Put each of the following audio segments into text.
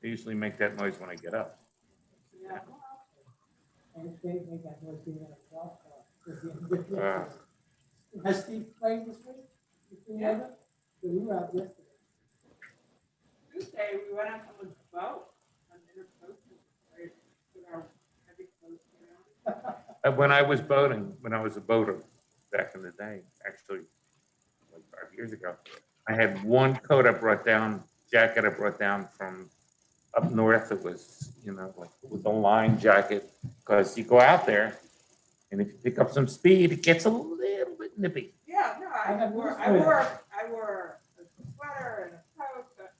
They usually make that noise when I get up. Yeah. And they make that noise being in a golf cart. Uh, Has Steve played this week? Yeah. We were out yesterday. Tuesday, we went on someone's boat on Intercoastal, right, with our heavy clothes, you know. When I was boating, when I was a boater back in the day, actually, like 5 years ago, I had one coat I brought down, jacket I brought down from up north. It was, like with a line jacket, because you go out there and if you pick up some speed, it gets a little bit nippy. Yeah, no, I wore a sweater and a coat, but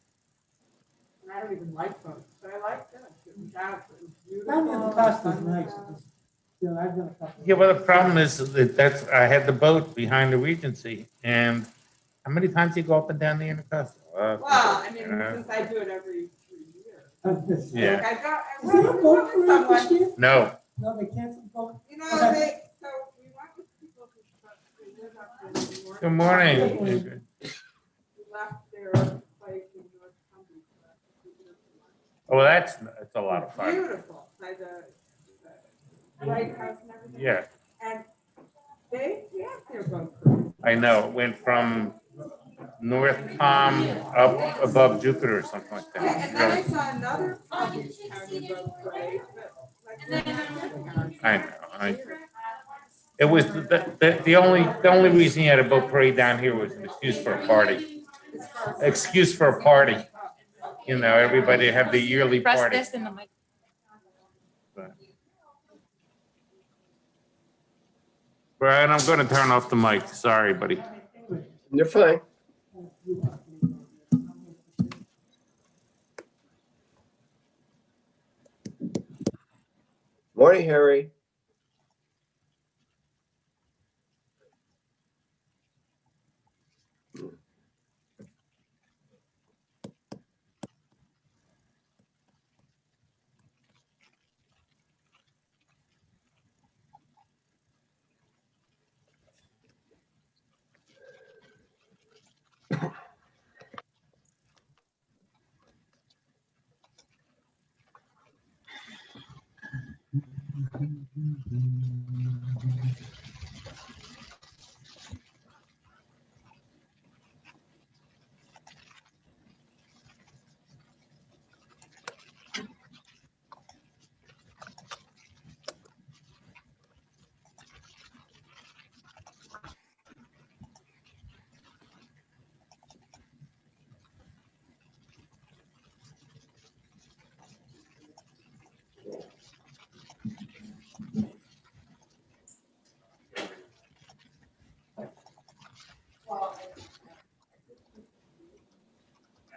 and I don't even like boats, but I liked it. It was out, it was beautiful. Down in the coast is sun nice. was out. It's- I've done a couple. Yeah, well, the problem is that I had the boat behind the Regency, and how many times do you go up and down the Intercoastal? Well, I mean, since I do it every 3 years. Yeah. Like I Is there a went boat with parade this someone, year? No, No, they canceled the boat. you know, so we went with people who live up in the north. good morning. We left their place in North Cumbria. Oh, well, that's a lot of fun. Beautiful, by the lighthouse and everything. Yeah, And they have their boat cruise. I know. It went from North Palm up above Jupiter or something like Yeah, and then I that. saw another Palm Beach County boat parade, but like. I know. It was the only reason you had a boat parade down here was an excuse for a party. Excuse for a party. Everybody have the yearly Press party. this in the mic. Brian, I'm going to turn off the mic. Sorry, buddy. You're fine. Morning, Harry.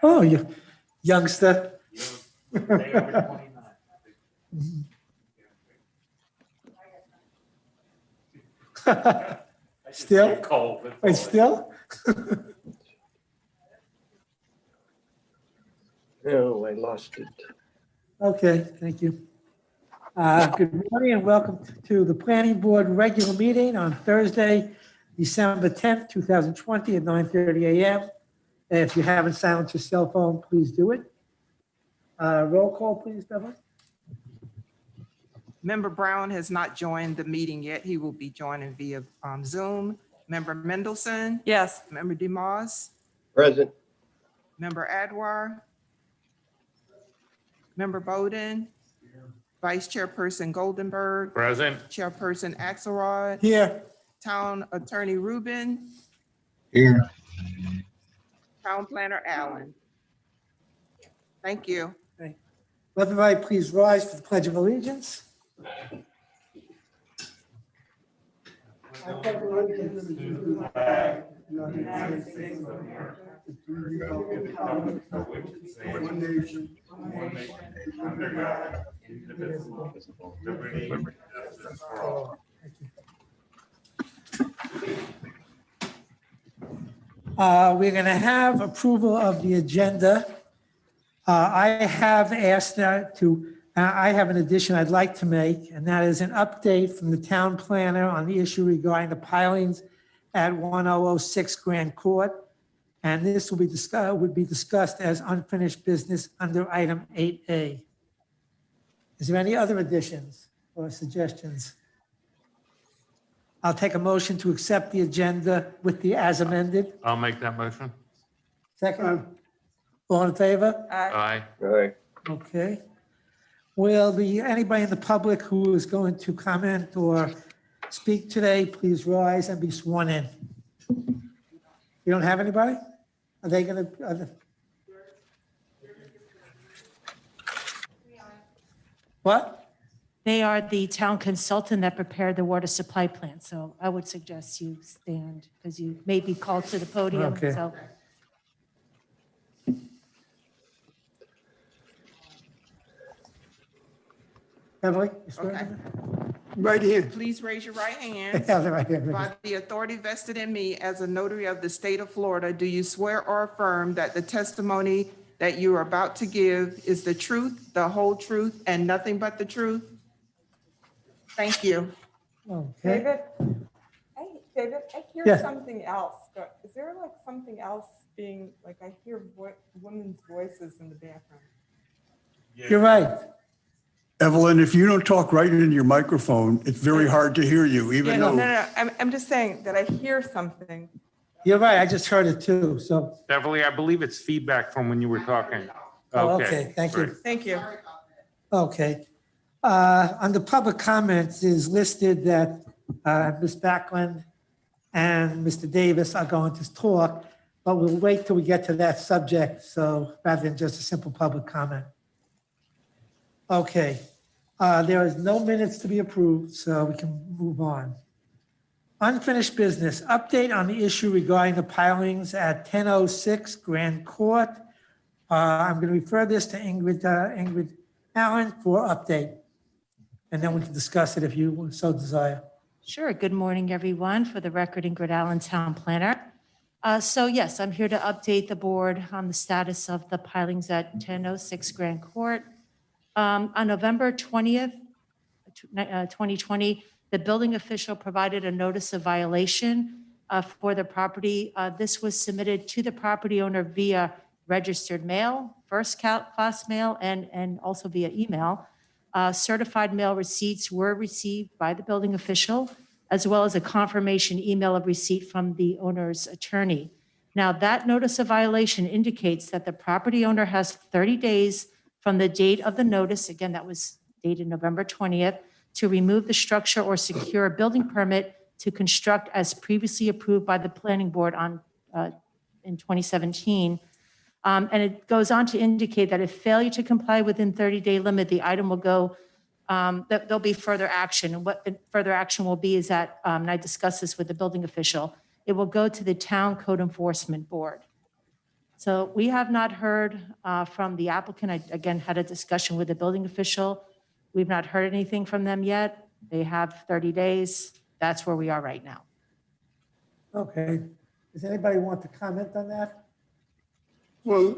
Oh, you youngster. Still? Cold. Wait, still? Oh, I lost it. Okay, thank you. Good morning and welcome to the Planning Board regular meeting on Thursday, December 10th, 2020 at 9:30 a.m. If you haven't silenced your cell phone, please do it. Roll call, please, Beverly. Member Brown has not joined the meeting yet. He will be joining via Zoom. Member Mendelson, Yes. Member DeMoss, Present. Member Adwar, Member Bowden, Vice Chairperson Goldenberg, Present. Chairperson Axelrod, Here. Town Attorney Rubin, Here. Town Planner Allen. Thank you. Will everybody please rise for the Pledge of Allegiance? I pledge allegiance to the flag of the United States of America, and to the republic for which it stands, one nation, under God, indivisible, with liberty and justice for all. We're going to have approval of the agenda. I have asked I have an addition I'd like to make, and that is an update from the town planner on the issue regarding the pilings at 1006 Grand Court. And this will be would be discussed as unfinished business under item 8A. Is there any other additions or suggestions? I'll take a motion to accept the agenda with the as amended. I'll make that motion. Second, all in favor? Aye. Aye. Okay. Will anybody in the public who is going to comment or speak today, please rise and be sworn in? You don't have anybody? Are they going to? What? They are the town consultant that prepared the water supply plan, so I would suggest you stand because you may be called to the podium, Okay. so. Beverly? you swear? Okay. Right here. Please raise your right hand. Yeah, right here. By the authority vested in me as a notary of the state of Florida, do you swear or affirm that the testimony that you are about to give is the truth, the whole truth, and nothing but the truth? Thank you. Okay. David? David, I Yeah. hear something else. Is there like something else being, like I hear women's voices in the background? You're right. Evelyn, if you don't talk right into your microphone, it's very hard to hear you, Yeah, even no, though. no, I'm just saying that I hear something. You're right. I just heard it too. So, Beverly, I believe it's feedback from when you were talking. Oh, okay, thank you. great. Thank you. okay. Under public comments is listed that Ms. Backlund and Mr. Davis are going to talk, but we'll wait till we get to that subject. So rather than just a simple public comment. Okay, there is no minutes to be approved, so we can move on. Unfinished business, update on the issue regarding the pilings at 1006 Grand Court. I'm going to refer this to Ingrid Allen for update. And then we can discuss it if you so desire. Sure. Good morning, everyone. For the record, Ingrid Allen, Town Planner. So yes, I'm here to update the board on the status of the pilings at 1006 Grand Court. On November 20th, 2020, the building official provided a notice of violation for the property. This was submitted to the property owner via registered mail, first class mail, and also via email. Certified mail receipts were received by the building official, as well as a confirmation email of receipt from the owner's attorney. Now, that notice of violation indicates that the property owner has 30 days from the date of the notice, again, that was dated November 20th, to remove the structure or secure a building permit to construct as previously approved by the planning board in 2017. And it goes on to indicate that if failure to comply within 30-day limit, the item will go, that there'll be further action. And what the further action will be is that, and I discussed this with the building official, it will go to the town code enforcement board. So we have not heard from the applicant. I, again, had a discussion with the building official. We've not heard anything from them yet. They have 30 days. That's where we are right now. Okay. Does anybody want to comment on that? Well,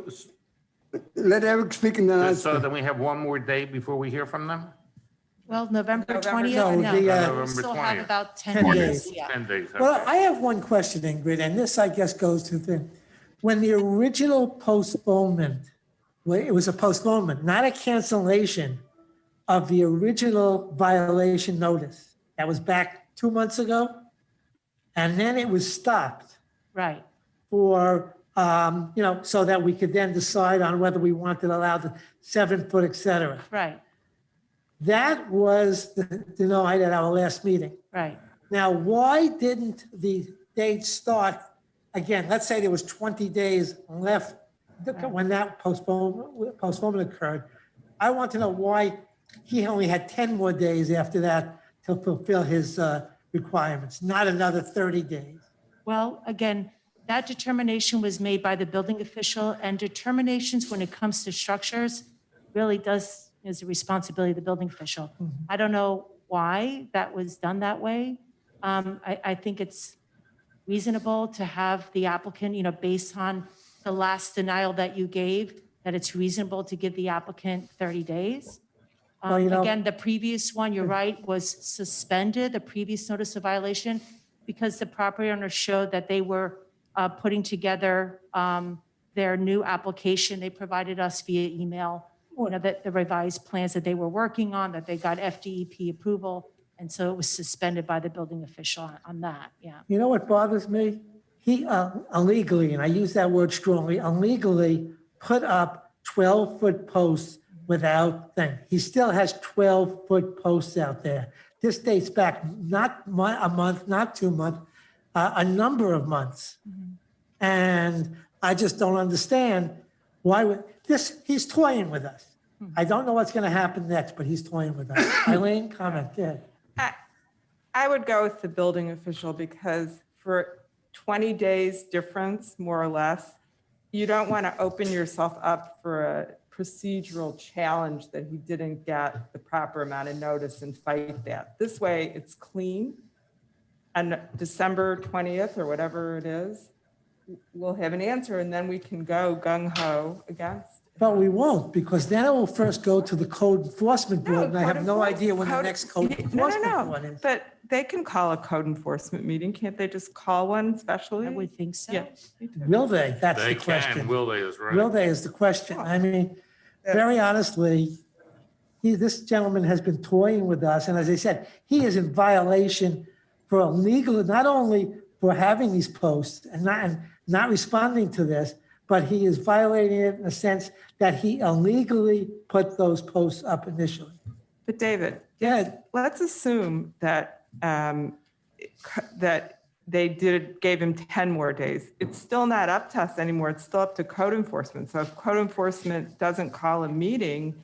let Eric speak and then I So speak. then we have one more day before we hear from them? Well, November November 20th, No, no. the, We November still have 20th. about 10 10 days. days. Yeah. 10 days. Well, okay. I have one question, Ingrid, and this, I guess, goes to the, when the original postponement, well, it was a postponement, not a cancellation of the original violation notice. That was back 2 months ago. And then it was stopped Right. for, so that we could then decide on whether we wanted to allow the 7 foot, et cetera. Right. That was denied at our last meeting. Right. Now, why didn't the date start, again, let's say there was 20 days left when that postponement occurred. I want to know why he only had 10 more days after that to fulfill his requirements, not another 30 days. Well, again, that determination was made by the building official, and determinations when it comes to structures really is a responsibility of the building official. I don't know why that was done that way. I think it's reasonable to have the applicant, based on the last denial that you gave, that it's reasonable to give the applicant 30 days. Well, Again, the previous one, you're right, was suspended, the previous notice of violation, because the property owner showed that they were putting together their new application. They provided us via email, that the revised plans that they were working on, that they got FDEP approval. And so it was suspended by the building official on that, yeah. You know what bothers me? He illegally, and I use that word strongly, illegally put up 12-foot posts without thing. He still has 12-foot posts out there. This dates back not a month, not 2 months, a number of months. And I just don't understand why he's toying with us. I don't know what's going to happen next, but he's toying with us. Eileen, comment, yeah. I would go with the building official because for 20 days difference, more or less, you don't want to open yourself up for a procedural challenge that he didn't get the proper amount of notice and fight that. This way it's clean. And December 20th or whatever it is, we'll have an answer and then we can go gung-ho against. But we won't, because then it will first go to the code enforcement board, and I have no idea when the next code enforcement board is. But they can call a code enforcement meeting. Can't they just call one specially? I would think so. Yeah. Will they? That's They the question. can, will they is right. Will they is the question. I mean, very honestly, this gentleman has been toying with us, and as I said, he is in violation for illegal, not only for having these posts and not responding to this, but he is violating it in the sense that he illegally put those posts up initially. But David, Yeah, let's assume that that they gave him 10 more days. It's still not up to us anymore. It's still up to code enforcement. So if code enforcement doesn't call a meeting,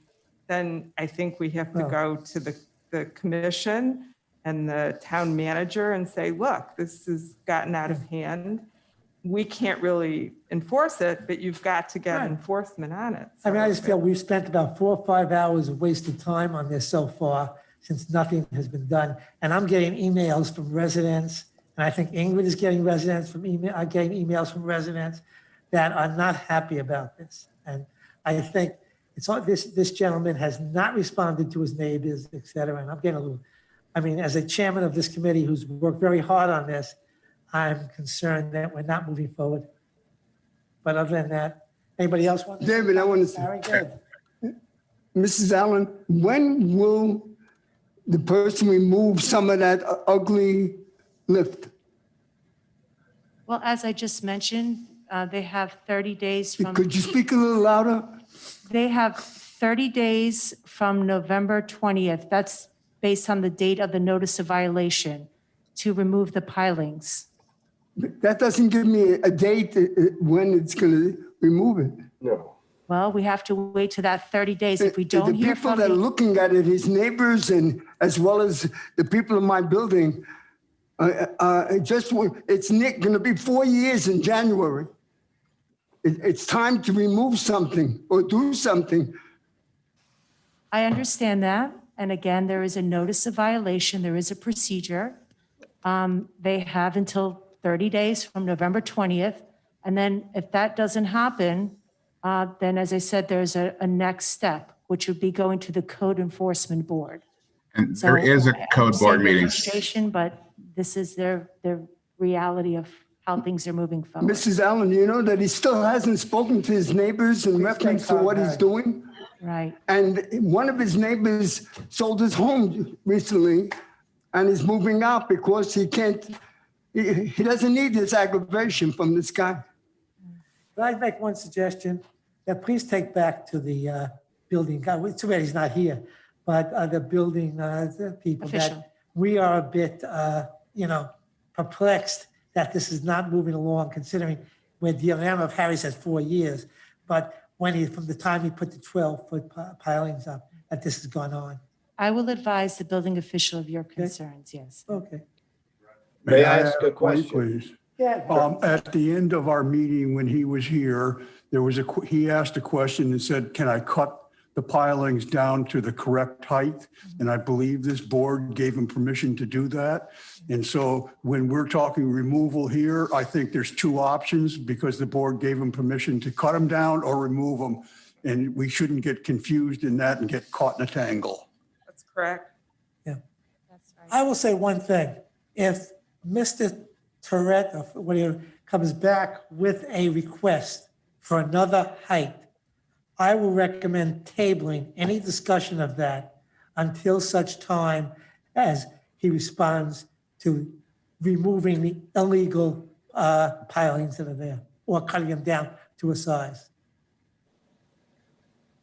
then I think we have to Oh. go to the commission and the town manager and say, look, this has gotten out of hand. We can't really enforce it, but you've got to get Right. enforcement on it. I mean, I just feel we've spent about 4 or 5 hours of wasted time on this so far, since nothing has been done. And I'm getting emails from residents, and I think Ingrid is getting getting emails from residents that are not happy about this. And I think it's all, this gentleman has not responded to his neighbors, et cetera. And I'm getting a little, I mean, as a chairman of this committee who's worked very hard on this, I'm concerned that we're not moving forward. But other than that, anybody else want to? David, I want to say, Very good. Mrs. Allen, when will the person remove some of that ugly lift? Well, as I just mentioned, they have 30 days from, Could you speak a little louder? they have 30 days from November 20th. That's based on the date of the notice of violation to remove the pilings. That doesn't give me a date when it's going to remove it. No. Well, we have to wait to that 30 days. If we The don't hear people from that are the, looking at it, his neighbors and as well as the people in my building, it's going to be 4 years in January. It's time to remove something or do something. I understand that. And again, there is a notice of violation. There is a procedure. They have until 30 days from November 20th. And then if that doesn't happen, then as I said, there's a next step, which would be going to the code enforcement board. And So there is a I code board understand your meeting. frustration, but this is their reality of how things are moving forward. Mrs. Allen, you know that he still hasn't spoken to his neighbors in reference to what he's doing? Right. And one of his neighbors sold his home recently and is moving out because he doesn't need this aggravation from this guy. But I'd make one suggestion, that please take back to the building guy, it's too bad he's not here, but the building the people that Official. we are a bit, perplexed that this is not moving along, considering we're dealing, I don't know if Harry says 4 years, but from the time he put the 12-foot pilings up, that this has gone on. I will advise the building official of your concerns, yes. Okay. May I ask a one, question? Please. Yeah. At the end of our meeting, when he was here, he asked a question and said, can I cut the pilings down to the correct height? And I believe this board gave him permission to do that. And so when we're talking removal here, I think there's two options because the board gave him permission to cut them down or remove them. And we shouldn't get confused in that and get caught in a tangle. That's correct. That's right. I will say one thing. If Mr. Tourette, or whatever, comes back with a request for another height, I will recommend tabling any discussion of that until such time as he responds to removing the illegal pilings that are there or cutting them down to a size.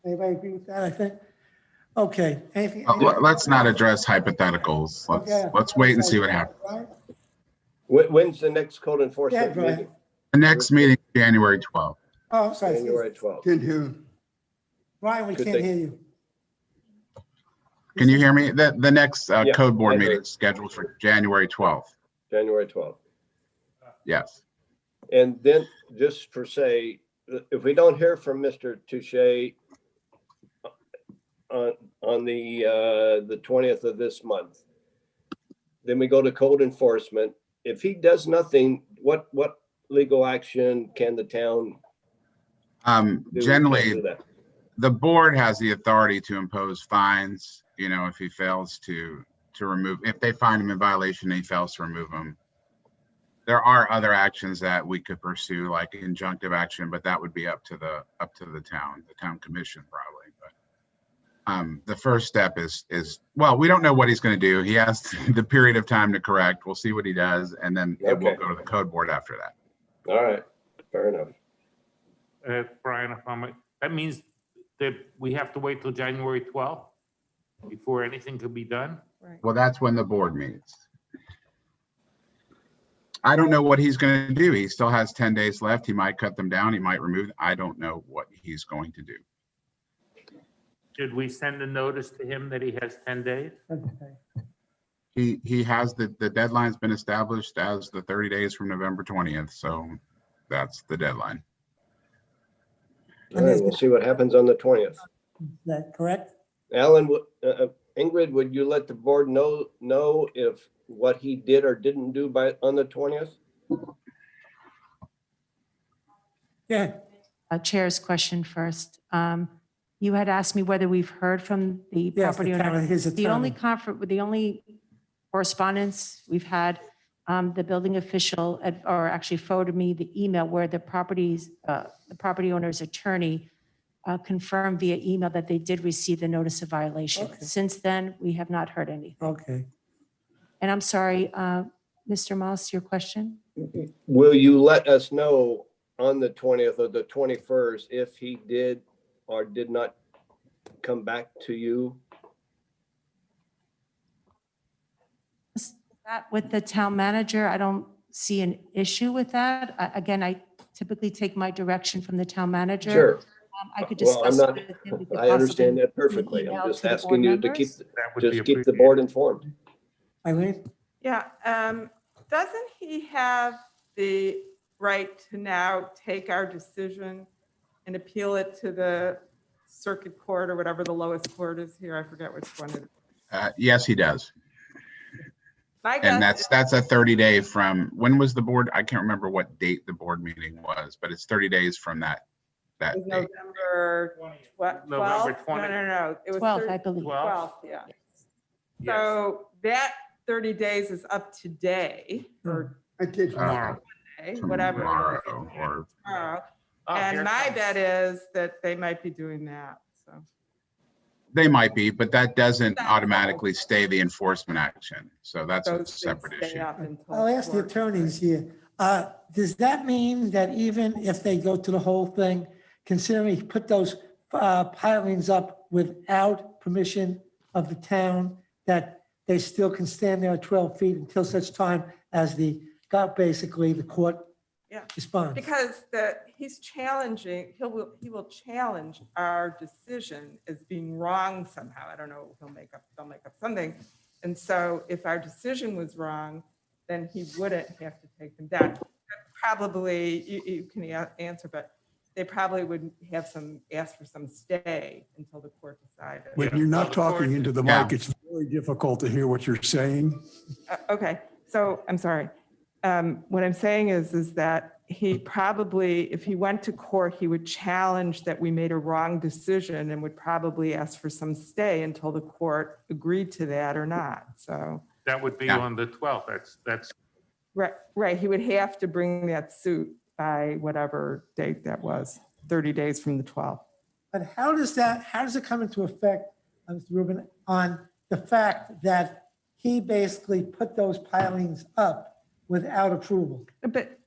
Anybody agree with that, I think? Okay, anything? Let's not address hypotheticals. Okay. Let's wait and see what happens. Brian? When's the next code Yeah, enforcement Brian. meeting? The next meeting, January 12th. Oh, I'm sorry. January 12th. Can't hear. Brian, we Good can't thing. hear you. Can you hear me? The next Yeah, code board I meeting heard. is scheduled for January 12th. January 12th. Yes. And then just for say, if we don't hear from Mr. Touche on the 20th of this month, then we go to code enforcement. If he does nothing, what legal action can the town do? to Generally, do that? the board has the authority to impose fines, if he fails to remove, if they find him in violation and he fails to remove them. There are other actions that we could pursue, like injunctive action, but that would be up to the town commission probably. But the first step is, well, we don't know what he's going to do. He has the period of time to correct. We'll see what he does, and then it will Okay. go to the code board after that. All right, fair enough. Brian, if I might, that means that we have to wait till January 12th before anything could be done? Well, that's when the board meets. I don't know what he's going to do. He still has 10 days left. He might cut them down. He might remove them. I don't know what he's going to do. Should we send a notice to him that he has 10 days? Okay. He has the deadline's been established as the 30 days from November 20th. So that's the deadline. All right, we'll see what happens on the 20th. Is that correct? Alan, Ingrid, would you let the board know if what he did or didn't do on the 20th? Yeah. Chair's question first. You had asked me whether we've heard from the Yes, property the town- owner. his The only attorney. the only correspondence we've had, the building official, or actually forwarded me the email where the property owner's attorney confirmed via email that they did receive the notice of violation. Okay. Since then, we have not heard anything. Okay. And I'm sorry, Mr. Moss, your question? Will you let us know on the 20th or the 21st if he did or did not come back to you? That with the town manager, I don't see an issue with that. Again, I typically take my direction from the town manager. Sure. I could Well, I'm discuss not, it with him. We could I understand possibly that perfectly. email I'm just to the asking board you to keep, members. That would be just keep the appreciated. board informed. Eileen? Yeah, doesn't he have the right to now take our decision and appeal it to the circuit court or whatever the lowest court is here? I forget which one it is. Yes, he does. My And guess that's a 30-day from, when was the board? I can't remember what date the board meeting was, but it's 30 days from that is date. November 12th. November 20. No. It was 12th, 30 I believe. 12th, yeah. Yes, So that 30 days is up today or I can't. tomorrow. today, whatever. it Tomorrow, is, or tomorrow. Oh, here And it my comes. bet is that they might be doing that, so. they might be, but that doesn't automatically stay the enforcement action. So that's a those things separate stay issue. up until I'll ask the court. attorneys here. Does that mean that even if they go to the whole thing, considering he put those pilings up without permission of the town, that they still can stand there at 12 feet until such time as basically the court Yeah. responds? Because he's challenging, he will challenge our decision as being wrong somehow. I don't know, they'll make up something. And so if our decision was wrong, then he wouldn't have to take them down. Probably, you can answer, but they probably would ask for some stay until the court decided. When you're not talking into the Yeah. mic, it's very difficult to hear what you're saying. Okay, so I'm sorry. What I'm saying is that he probably, if he went to court, he would challenge that we made a wrong decision and would probably ask for some stay until the court agreed to that or not. So, That would be Yeah. on the 12th. That's Right. He would have to bring that suit by whatever date that was, 30 days from the 12th. But how does it come into effect, Mr. Rubin, on the fact that he basically put those pilings up without approval? But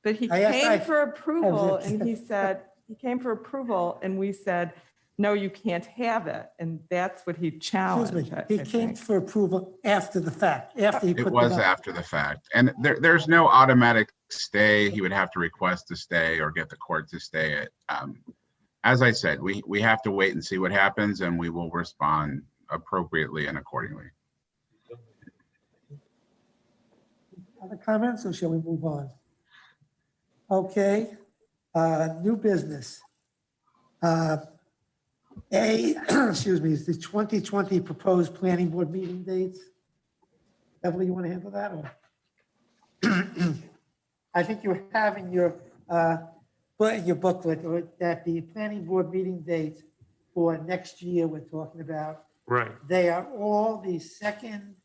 he I asked- came I- for approval I- and he said, and we said, no, you can't have it. And that's what he Excuse challenged. me, I he came think. for approval after the fact, after he It put them was up. after the fact. And there's no automatic stay. He would have to request to stay or get the court to stay it. As I said, we have to wait and see what happens, and we will respond appropriately and accordingly. Other comments, or shall we move on? Okay, new business. Excuse me, is the 2020 proposed planning board meeting dates? Beverly, you want to handle that, or? I think you have in your booklet or that the planning board meeting dates for next year we're talking about, Right. they are all the second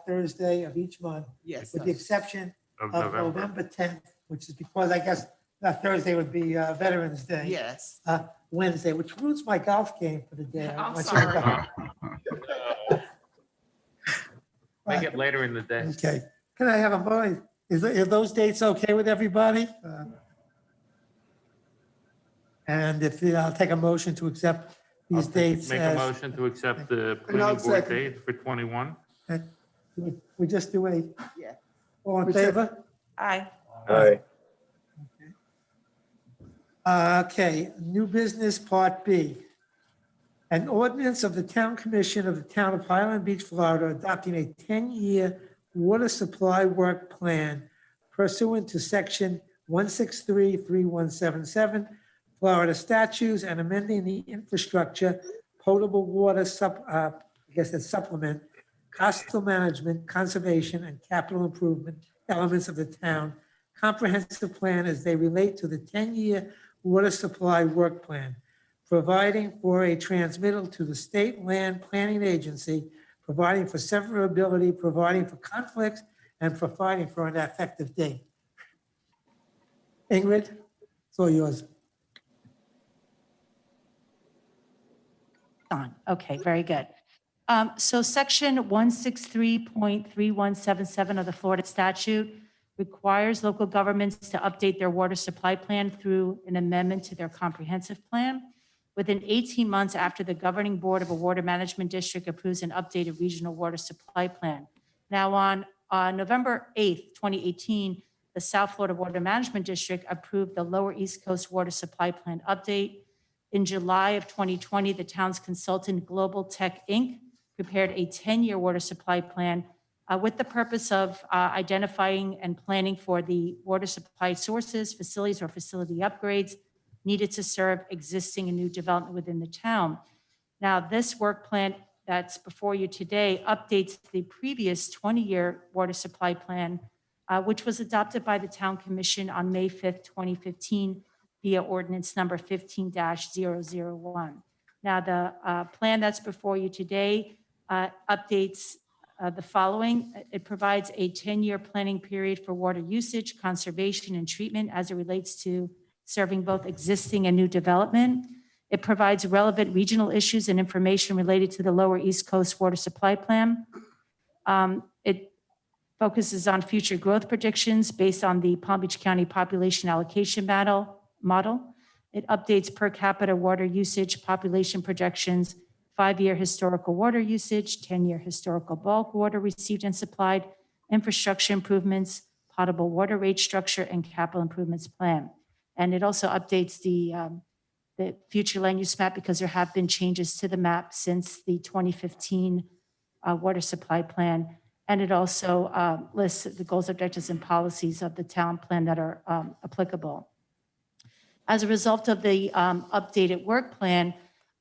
Thursday of each month, Yes. with the exception Of of November. November 10th, which is because I guess that Thursday would be Veterans Day. Yes. Wednesday, which ruins my golf game for the day. I'm Once sorry. again. Make it later in the day. Okay, can I have a vote? Are those dates okay with everybody? And if, I'll take a motion to accept these dates Make a as, motion to accept the And I'll planning board second. date for 21. we just do a, Yeah. all in We said- favor? Aye. Aye. Okay, new business, Part B. An ordinance of the Town Commission of the Town of Highland Beach, Florida, adopting a 10-year water supply work plan pursuant to Section 163-3177 Florida statutes and amending the infrastructure potable water supplement, coastal management, conservation, and capital improvement elements of the town comprehensive plan as they relate to the 10-year water supply work plan, providing for a transmittal to the State Land Planning Agency, providing for severability, providing for conflicts, and providing for an effective date. Ingrid, it's all yours. On. Okay, very good. So section 163.3177 of the Florida statute requires local governments to update their water supply plan through an amendment to their comprehensive plan within 18 months after the governing board of a water management district approves an updated regional water supply plan. Now on November 8th, 2018, the South Florida Water Management District approved the Lower East Coast Water Supply Plan update. In July of 2020, the town's consultant Global Tech Inc. prepared a 10-year water supply plan with the purpose of identifying and planning for the water supply sources, facilities, or facility upgrades needed to serve existing and new development within the town. Now, this work plan that's before you today updates the previous 20-year water supply plan, which was adopted by the Town Commission on May 5th, 2015, via ordinance number 15-001. Now, the plan that's before you today updates the following. It provides a 10-year planning period for water usage, conservation, and treatment as it relates to serving both existing and new development. It provides relevant regional issues and information related to the Lower East Coast Water Supply Plan. It focuses on future growth predictions based on the Palm Beach County population allocation model. It updates per capita water usage, population projections, 5-year historical water usage, 10-year historical bulk water received and supplied, infrastructure improvements, potable water rate structure, and capital improvements plan. And it also updates the future land use map because there have been changes to the map since the 2015 water supply plan. And it also lists the goals, objectives, and policies of the town plan that are applicable. As a result of the updated work plan,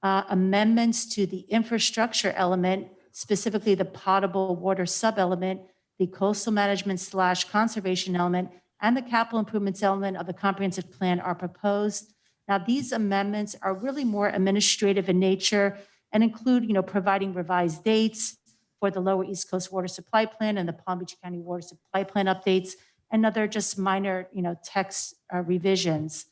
amendments to the infrastructure element, specifically the potable water sub-element, the coastal management / conservation element, and the capital improvements element of the comprehensive plan are proposed. Now, these amendments are really more administrative in nature and include, providing revised dates, for the Lower East Coast Water Supply Plan and the Palm Beach County Water Supply Plan updates, and other just minor, text revisions.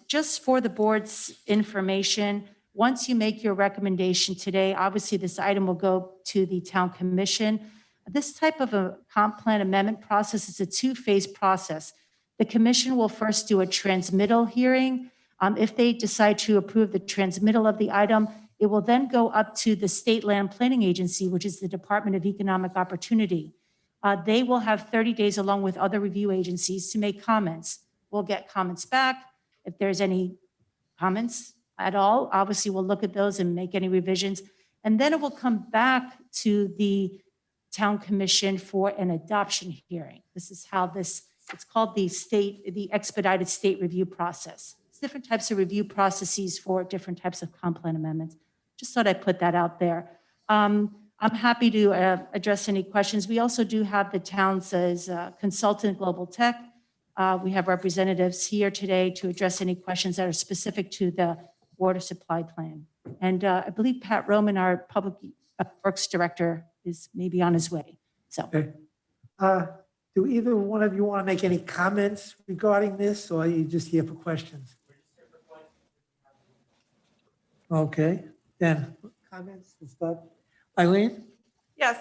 Just for the board's information, once you make your recommendation today, obviously this item will go to the town commission. This type of a comp plan amendment process is a two-phase process. The commission will first do a transmittal hearing. If they decide to approve the transmittal of the item, it will then go up to the State Land Planning Agency, which is the Department of Economic Opportunity. They will have 30 days along with other review agencies to make comments. We'll get comments back. If there's any comments at all, obviously we'll look at those and make any revisions. And then it will come back to the town commission for an adoption hearing. This is how it's called the expedited state review process. It's different types of review processes for different types of comp plan amendments. Just thought I'd put that out there. I'm happy to address any questions. We also do have the town's consultant, Global Tech. We have representatives here today to address any questions that are specific to the water supply plan. And I believe Pat Roman, our Public Works Director, is maybe on his way. So, Okay. Do either one of you want to make any comments regarding this, or are you just here for questions? Okay, then comments and stuff. Eileen? Yes,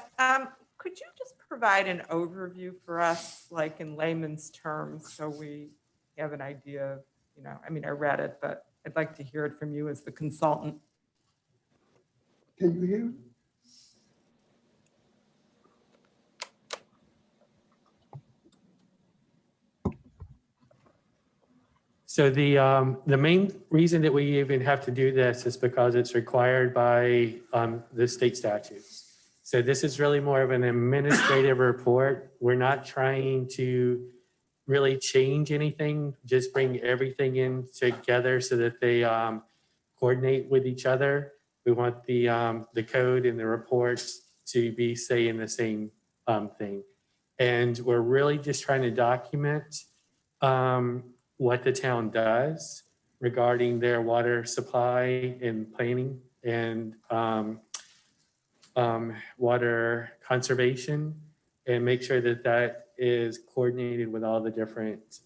could you just provide an overview for us, like in layman's terms, so we have an idea of, I read it, but I'd like to hear it from you as the consultant. Can you hear? So the main reason that we even have to do this is because it's required by the state statutes. So this is really more of an administrative report. We're not trying to really change anything, just bring everything in together so that they coordinate with each other. We want the code and the reports to be saying the same thing. And we're really just trying to document what the town does regarding their water supply and planning and water conservation, and make sure that that is coordinated with all the different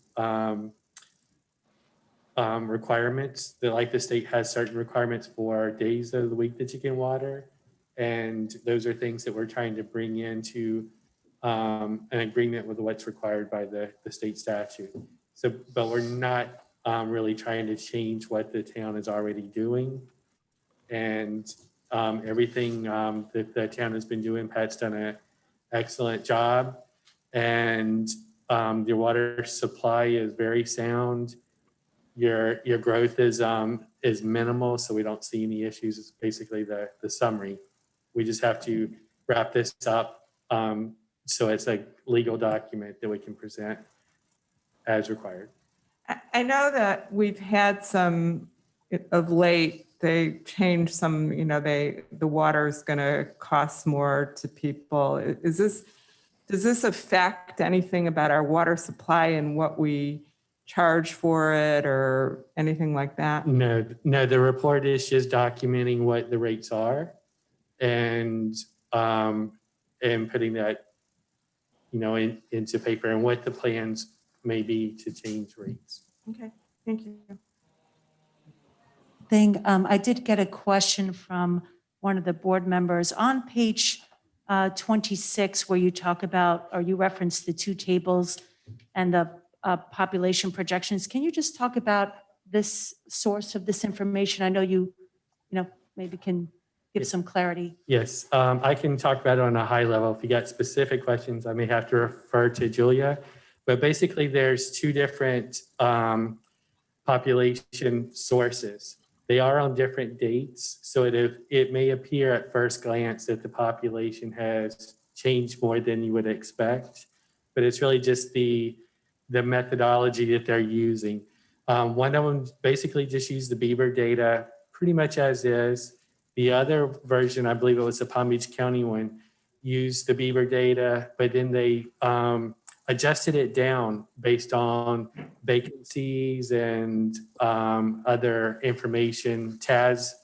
requirements. That, like, the state has certain requirements for days of the week that you can water, and those are things that we're trying to bring into an agreement with what's required by the state statute. So, but we're not really trying to change what the town is already doing. And everything that the town has been doing, Pat's done an excellent job. And the water supply is very sound. Your growth is minimal, so we don't see any issues. It's basically the summary. We just have to wrap this up so it's a legal document that we can present as required. I know that we've had some of late, they changed some, the water is going to cost more to people. Does this affect anything about our water supply and what we charge for it or anything like that? No, the report is just documenting what the rates are and putting that, into paper and what the plans may be to change rates. Okay, thank you. I did get a question from one of the board members on page 26, where you talk about, or you reference the two tables and the population projections. Can you just talk about this source of this information? I know you maybe can give some clarity. Yes, I can talk about it on a high level. If you got specific questions, I may have to refer to Julia. But basically, there's two different population sources. They are on different dates, so it may appear at first glance that the population has changed more than you would expect, but it's really just the methodology that they're using. One of them basically just used the Beaver data pretty much as is. The other version, I believe it was the Palm Beach County one, used the Beaver data, but then they adjusted it down based on vacancies and other information, TAS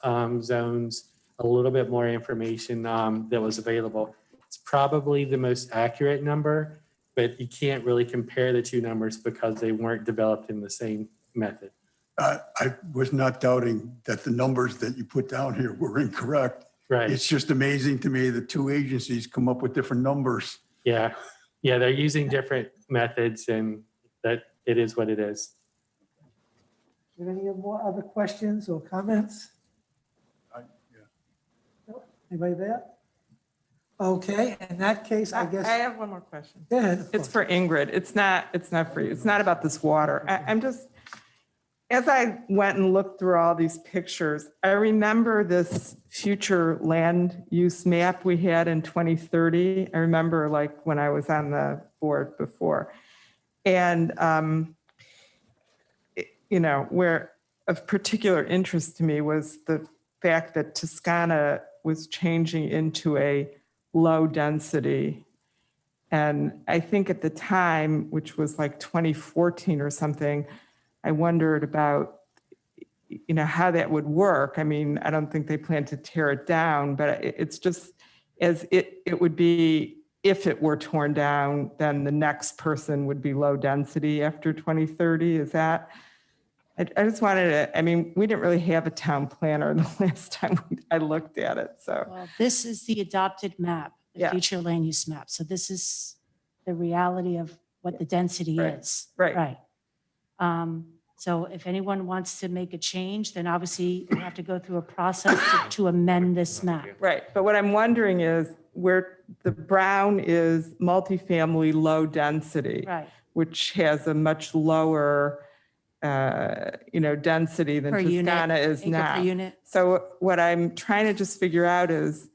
zones, a little bit more information that was available. It's probably the most accurate number, but you can't really compare the two numbers because they weren't developed in the same method. I was not doubting that the numbers that you put down here were incorrect. Right. It's just amazing to me that two agencies come up with different numbers. Yeah. Yeah. They're using different methods, and that it is what it is. Do you have any more other questions or comments? Anybody there? Okay, in that case, I I guess. have one more question. Go ahead. It's for Ingrid. It's not for you. It's not about this water. I'm just, as I went and looked through all these pictures, I remember this future land use map we had in 2030. I remember like when I was on the board before. And, where of particular interest to me was the fact that Toscana was changing into a low density. And I think at the time, which was like 2014 or something, I wondered about, how that would work. I mean, I don't think they plan to tear it down, but it's just as it would be, if it were torn down, then the next person would be low density after 2030. Is that? I just wanted to, we didn't really have a town planner the last time I looked at it, so. Well, this is the adopted map, the Yeah. future land use map. So this is the reality of what the density Right. is. Right. Right. So if anyone wants to make a change, then obviously you have to go through a process to amend this map. Right, but what I'm wondering is where the brown is multifamily low density, Right. which has a much lower, density than Per unit, Toscana is acre per now. unit. So what I'm trying to just figure out is,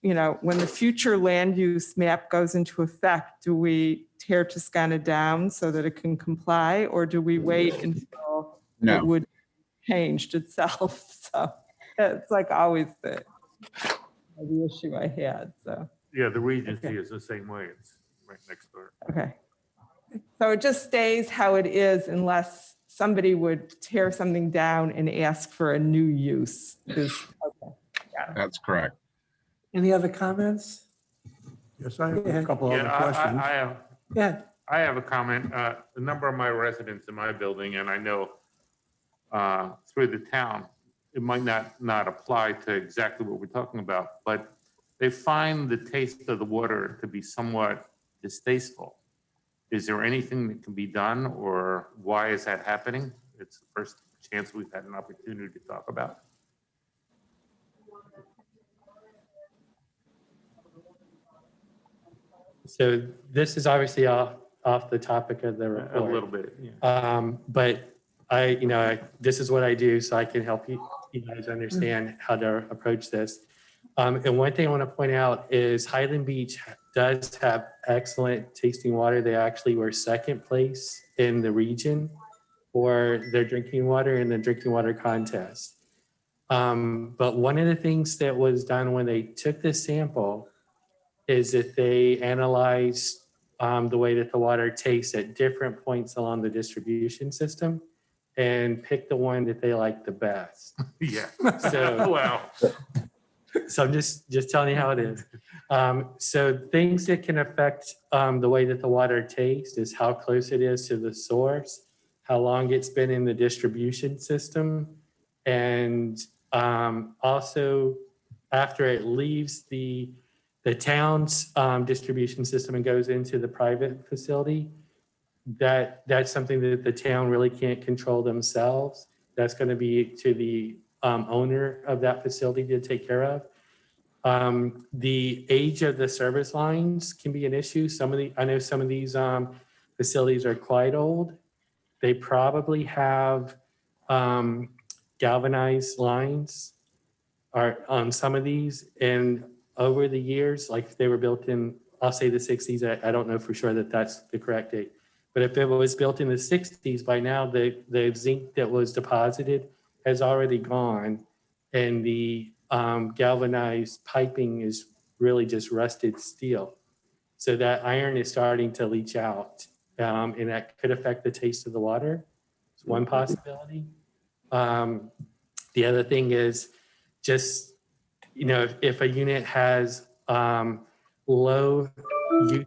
when the future land use map goes into effect, do we tear Toscana down so that it can comply, or do we wait until No. it would changed itself? So it's like always the issue I had, so, Yeah, the Regency is the same way. It's right next door. okay. So it just stays how it is unless somebody would tear something down and ask for a new use. Okay. That's correct. Any other comments? Yes, I have Yeah. a couple other Yeah, questions. Yeah, I have a comment. A number of my residents in my building, and I know through the town, it might not apply to exactly what we're talking about, but they find the taste of the water to be somewhat distasteful. Is there anything that can be done, or why is that happening? It's the first chance we've had an opportunity to talk about. So this is obviously off the topic of the A report. little bit, yeah. But this is what I do, so I can help you guys understand how to approach this. And one thing I want to point out is Highland Beach does have excellent tasting water. They actually were second place in the region for their drinking water in the drinking water contest. But one of the things that was done when they took this sample is that they analyzed the way that the water tastes at different points along the distribution system and picked the one that they liked the best. Yeah. So, Wow. so I'm just telling you how it is. So things that can affect the way that the water tastes is how close it is to the source, how long it's been in the distribution system, and also after it leaves the town's distribution system and goes into the private facility, that's something that the town really can't control themselves. That's going to be to the owner of that facility to take care of. The age of the service lines can be an issue. I know some of these facilities are quite old. They probably have galvanized lines on some of these, and over the years, like they were built in, I'll say the 60s. I don't know for sure that that's the correct date. But if it was built in the 60s, by now the zinc that was deposited has already gone, and the galvanized piping is really just rusted steel. So that iron is starting to leach out, and that could affect the taste of the water. It's one possibility. The other thing is just you know, if a unit has low use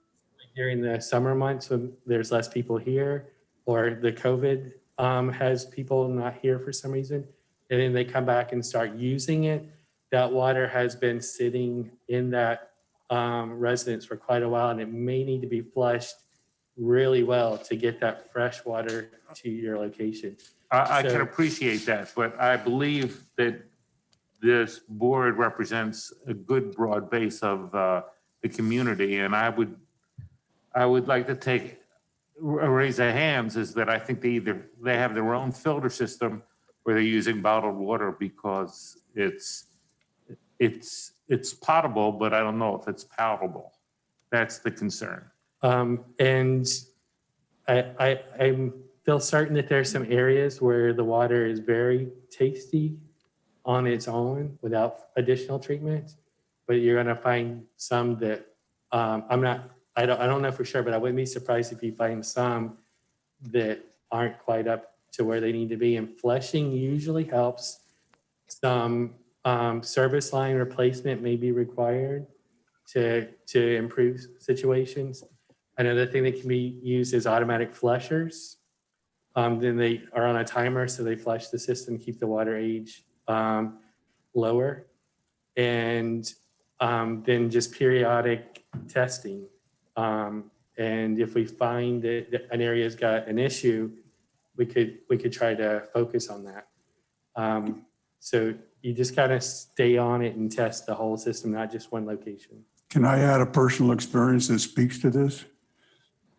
during the summer months when there's less people here, or the COVID has people not here for some reason, and then they come back and start using it, that water has been sitting in that residence for quite a while, and it may need to be flushed really well to get that fresh water to your location. I can So- appreciate that, but I believe that this board represents a good broad base of the community, and I would like to take, a raise of hands is that I think they have their own filter system or they're using bottled water because it's potable, but I don't know if it's palatable. That's the concern. And I feel certain that there's some areas where the water is very tasty on its own without additional treatment, but you're gonna find some that I don't know for sure, but I wouldn't be surprised if you find some that aren't quite up to where they need to be. And flushing usually helps. Some service line replacement may be required to improve situations. Another thing that can be used is automatic flushers. Then they are on a timer, so they flush the system, keep the water age lower. And then just periodic testing. And if we find that an area's got an issue, we could try to focus on that. So you just kind of stay on it and test the whole system, not just one location. Can I add a personal experience that speaks to this?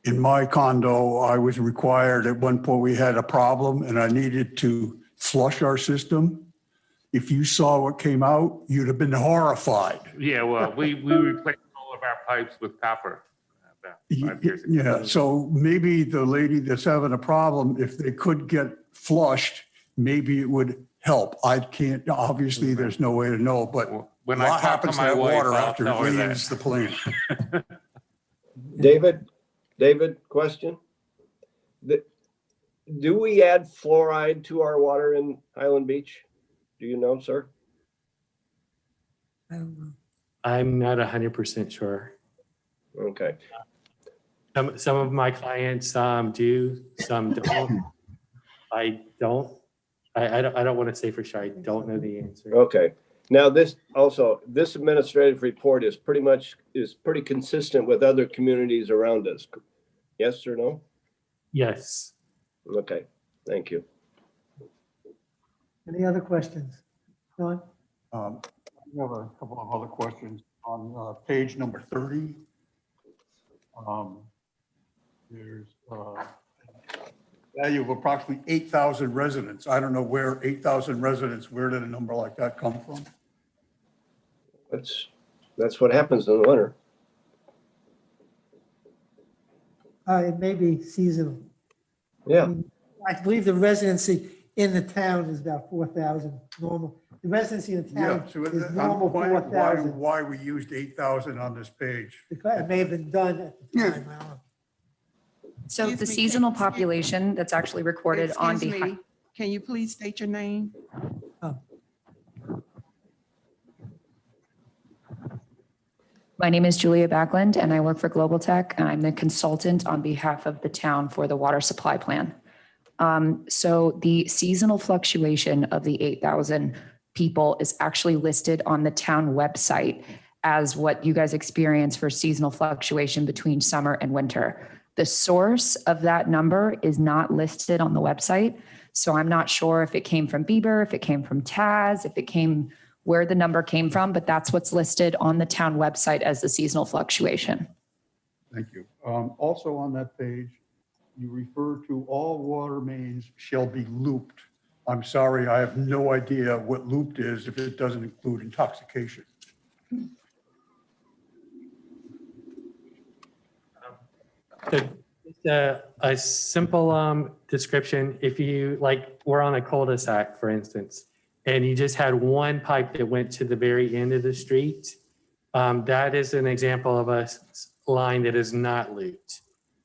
In my condo, I was required, at one point we had a problem and I needed to flush our system. If you saw what came out, you'd have been horrified. Yeah, well, we replaced all of our pipes with copper about 5 years ago. Yeah, so maybe the lady that's having a problem, if they could get flushed, maybe it would help. I can't, obviously, there's no way to know, but a When I lot talk to happens to my that wife, water I'll after tell it her leaves that. the plant. David, question? Do we add fluoride to our water in Highland Beach? Do you know, sir? I don't know. I'm not 100% sure. Okay. Some of my clients do, some don't. I don't want to say for sure. I don't know the answer. Okay. Now this administrative report is pretty consistent with other communities around us. Yes or no? Yes. Okay, thank you. Any other questions? John? I have a couple of other questions. On page number 30, there's value of approximately 8,000 residents. I don't know where 8,000 residents, where did a number like that come from? That's what happens in the winter. It may be seasonal. Yeah. I believe the residency in the town is about 4,000 normal. The residency in the town Yeah, so is normal why 4,000. we used 8,000 on this page. It may have been done at the Yeah. time. I don't know. So Excuse the me, seasonal excuse me. population that's actually recorded on Excuse behalf. me, can you please state your name? My name is Julia Backlund and I work for Global Tech and I'm the consultant on behalf of the town for the water supply plan. So the seasonal fluctuation of the 8,000 people is actually listed on the town website as what you guys experience for seasonal fluctuation between summer and winter. The source of that number is not listed on the website. So I'm not sure if it came from Bieber, if it came from Taz, if it came where the number came from, but that's what's listed on the town website as the seasonal fluctuation. Thank you. Also on that page, you refer to all water mains shall be looped. I'm sorry, I have no idea what looped is if it doesn't include intoxication. So just a simple description, if you, like, we're on a cul-de-sac, for instance, and you just had one pipe that went to the very end of the street, that is an example of a line that is not looped.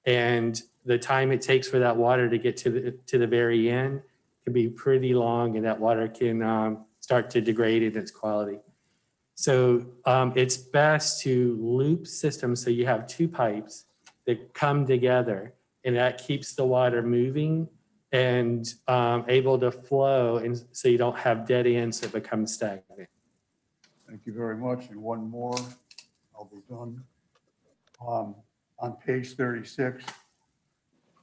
And the time it takes for that water to get to the very end can be pretty long, and that water can start to degrade in its quality. So it's best to loop systems so you have two pipes that come together, and that keeps the water moving and able to flow, and so you don't have dead ends that become stagnant. Thank you very much. And one more, I'll be done. On page 36,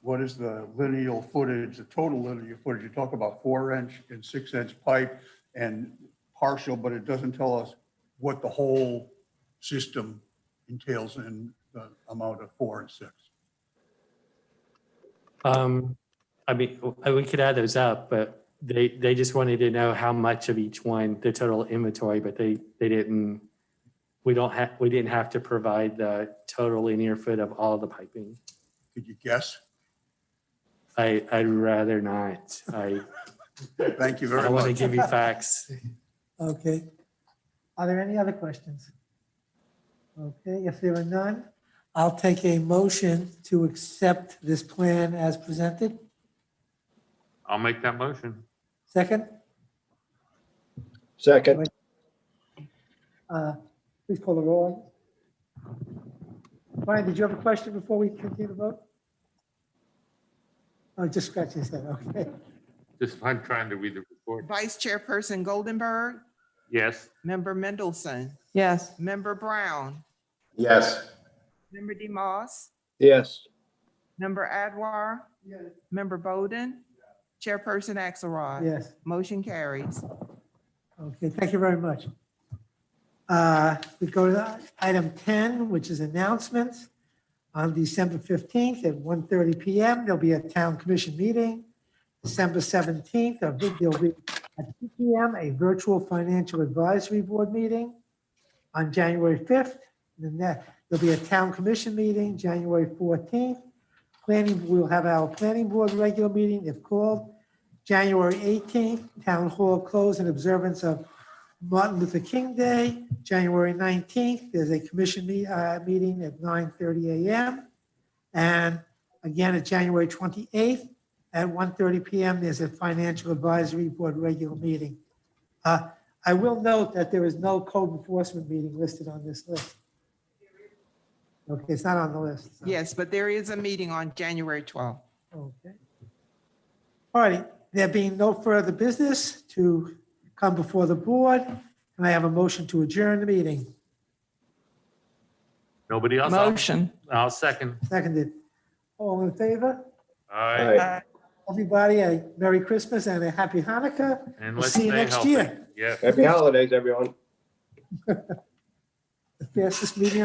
what is the lineal footage, the total lineal footage? You talk about 4-inch and 6-inch pipe and partial, but it doesn't tell us what the whole system entails in the amount of 4 and 6. I mean, we could add those up, but they just wanted to know how much of each one, the total inventory, but they didn't, we didn't have to provide the total linear foot of all the piping. Could you guess? I'd rather not. Thank you I very don't want to much. give you facts. Okay. Are there any other questions? Okay, if there are none, I'll take a motion to accept this plan as presented. I'll make that motion. Second, Second, please call the roll. Brian, did you have a question before we continue to vote? Oh, just scratch his head, okay. Just I'm trying to read the report. Vice Chairperson Goldenberg, Yes. Member Mendelson, Yes. Member Brown, Yes. Member DeMoss, yes. Member Adwar, Member Bowden, Chairperson Axelrod. Yes, Motion carries. okay, thank you very much. We go to item 10, which is announcements. On December 15th at 1:30 PM, there'll be a town commission meeting. December 17th, there'll be at 2 PM, a virtual financial advisory board meeting. On January 5th, there'll be a town commission meeting, January 14th. We'll have our planning board regular meeting if called. January 18th, town hall closed in observance of Martin Luther King Day. January 19th, there's a commission meeting at 9:30 AM. And again, at January 28th at 1:30 PM, there's a financial advisory board regular meeting. I will note that there is no code enforcement meeting listed on this list. Okay, it's not on the list. so- Yes, but there is a meeting on January 12th. Okay. All righty, there being no further business to come before the board, can I have a motion to adjourn the meeting? Nobody else? Motion. I'll second. Seconded. All in favor? All All right. right. Everybody, a Merry Christmas and a Happy Hanukkah. And We'll let's see you stay next healthy. year. Yeah. Happy holidays, everyone. The fastest meeting